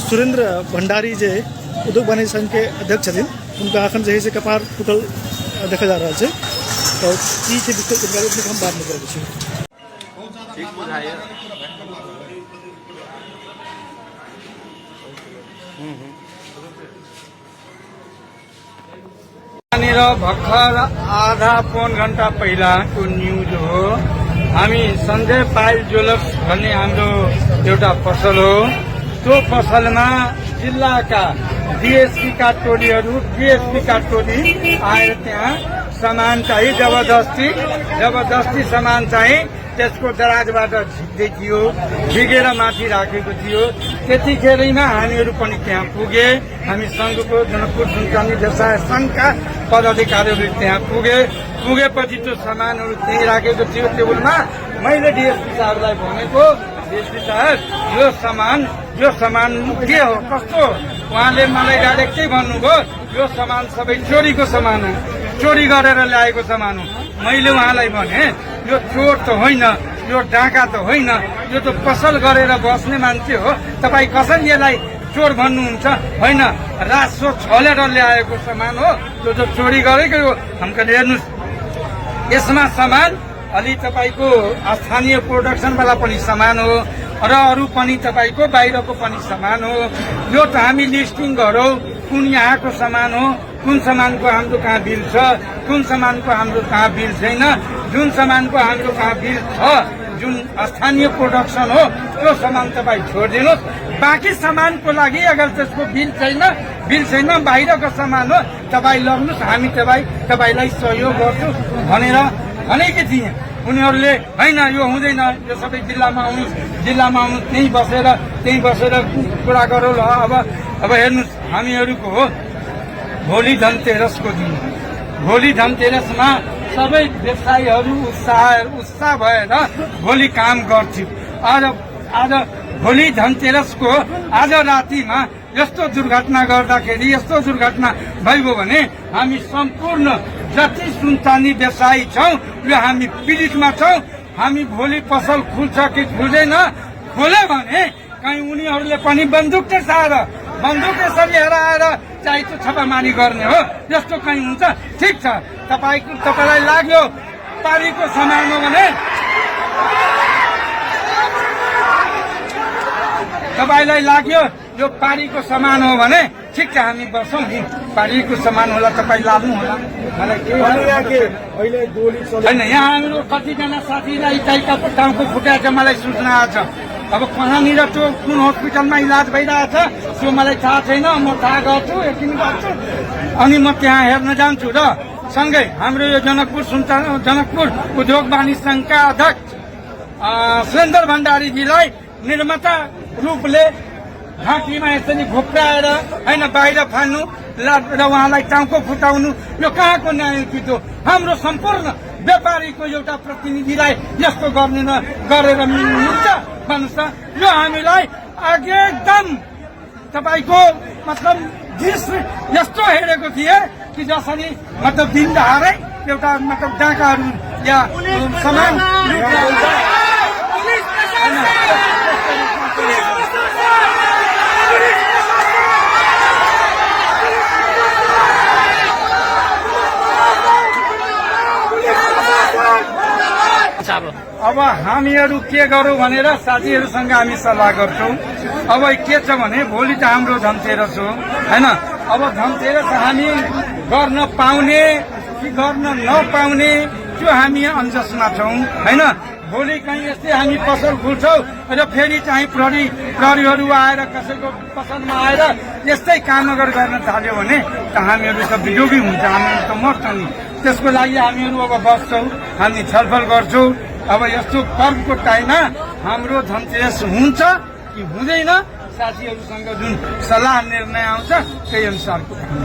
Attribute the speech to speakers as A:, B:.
A: सुरेंद्र भंडारी जे उद्योग वाणिज्य संघ के अध्यक्ष छथिन उनका अखन जे है से कपार फूटल देखा जा रहा है। तो की छै विस्तृत जानकारी हम बाद में करबै छी।
B: ठीक बुझाइए भर्खर आधा पौन घंटा पहिला को न्यूज हो। हामी संजय पाइल ज्वेलर्स भन्ने हाम्रो एउटा पसल हो। त्यो पसलमा जिल्लाका डीएसपी का टोलीहरू डीएसपी का टोली आएर त्यहाँ सामान चाहिँ जबरजस्ती सामान चाहिँ त्यसको दराजबाट झिक्दै थियो, झिकेर माथि राखेको थियो। त्यतिखेरैमा हामीहरू पनि त्यहाँ पुगे। हामी संघको जनकपुर सुनचानी व्यवसाय संघका पदाधिकारीहरू त्यहाँ पुगेपछि त्यो सामानहरू त्यहीँ राखेको थियो टेबलमा। मैले डीएसपी साहबलाई भनेको, डीएसपी साहब यो सामान के हो, कस्तो? उहाँले मलाई डाइरेक्टै भन्नुभयो, यो सामान सबै चोरीको सामान हो, चोरी गरेर ल्याएको सामान हो। मैले उहाँलाई भने यो चोर त होइन, यो डाका त होइन, यो त पसल गरेर बस्ने मान्छे हो। तपाईँ कसरी यसलाई चोर भन्नुहुन्छ? होइन, रासो छलेर ल्याएको सामान हो, त्यो त चोरी गरेको हो। हामीले हेर्नुहोस्, यसमा सामान अलि तपाईँको स्थानीय प्रोडक्सनवाला पनि सामान हो र अरू पनि तपाईँको बाहिरको पनि सामान हो। यो त हामी लिस्टिङ गरौँ, कुन यहाँको सामान हो, कुन सामानको हाम्रो कहाँ बिल छ, कुन सामानको हाम्रो कहाँ बिल छैन। जुन सामानको हाम्रो कहाँ बिल छ, जुन स्थानीय प्रोडक्सन हो, त्यो सामान तपाईँ छोडिदिनुहोस्। बाँकी सामानको लागि अगर त्यसको बिल छैन बाहिरको सामान हो, तपाईँ लग्नुहोस्, हामी तपाईँलाई सहयोग गर्छौँ भनेर भनेकी थिएँ। उनीहरूले होइन यो हुँदैन, यो सबै जिल्लामा आउनुहोस्, त्यहीँ बसेर कुरा गरौँ ल। अब हेर्नुहोस्, हामीहरूको हो भोलि धनतेरसको दिन। भोलि धनतेरसमा सबै व्यवसायीहरू उत्साह भएर भोलि काम गर्थ्यो। आज भोलि धनतेरसको आज रातिमा यस्तो दुर्घटना गर्दाखेरि, यस्तो दुर्घटना भइगयो भने हामी सम्पूर्ण जति सुनचानी व्यवसायी छौँ यो हामी पीडितमा छौँ। हामी भोलि पसल खुल्छ कि खुल्दैन, खोल्यो भने कहीँ उनीहरूले पनि बन्दुक त्यसरी हराएर चाहिँ त्यो छापामारी गर्ने हो, यस्तो कहीँ हुन्छ? ठिक छ, तपाईँलाई लाग्यो पारीको सामान हो भने, तपाईँलाई लाग्यो यो पारीको सामान हो भने ठिक छ, हामी बसौँ नि। पारीको सामान होला, तपाईँ लानु होला, मलाई के होइन। यहाँ हाम्रो कतिजना साथीलाई चाहिँ टाउको फुटाएछ, मलाई सूचना आएछ। अब कहाँनिर त्यो कुन हस्पिटलमा इलाज भइरहेछ त्यो मलाई थाहा छैन, म थाहा गर्छु, यकिन गर्छु, अनि म त्यहाँ हेर्न जान्छु। र सँगै हाम्रो यो जनकपुर उद्योग वाणिज्य संघका अध्यक्ष सुरेंद्र भण्डारीजीलाई निर्माता रूपले घाँटीमा यसरी घोप्राएर होइन बाहिर फाल्नु र उहाँलाई टाउको फुटाउनु, यो कहाँको न्यायोचित हो? हाम्रो सम्पूर्ण व्यापारीको एउटा प्रतिनिधिलाई यस्तो गरेर मिल्छ भन्नुहोस् त? यो हामीलाई एकदम तपाईँको मतलब दृश्य यस्तो हेरेको थिए कि जसरी मतलब दिन दहाडै एउटा मतलब डाकाहरू या सामान अब हामीहरू के गरौँ भनेर साथीहरूसँग हामी सल्लाह गर्छौँ। अब के छ भने भोलि त हाम्रो धनतेरस हो होइन। अब धनतेरस हामी गर्न पाउने कि गर्न नपाउने त्यो हामी अन्जसमा छौँ होइन। भोलि कहीँ यस्तै हामी पसल खुल्छौँ र फेरि चाहिँ प्रहरीहरू आएर कसैको पसलमा आएर यस्तै कामगर गर्न थाल्यो भने त हामीहरू त बिजोगी हुन्छ, हामीहरू त मर्छौँ नि। त्यसको लागि हामीहरू अब बस्छौँ, हामी छलफल गर्छौँ। अब यस्तो पर्वको टाइममा हाम्रो धनतेरस हुन्छ कि हुँदैन, साथीहरूसँग जुन सल्लाह निर्णय आउँछ त्यही अनुसारको काम।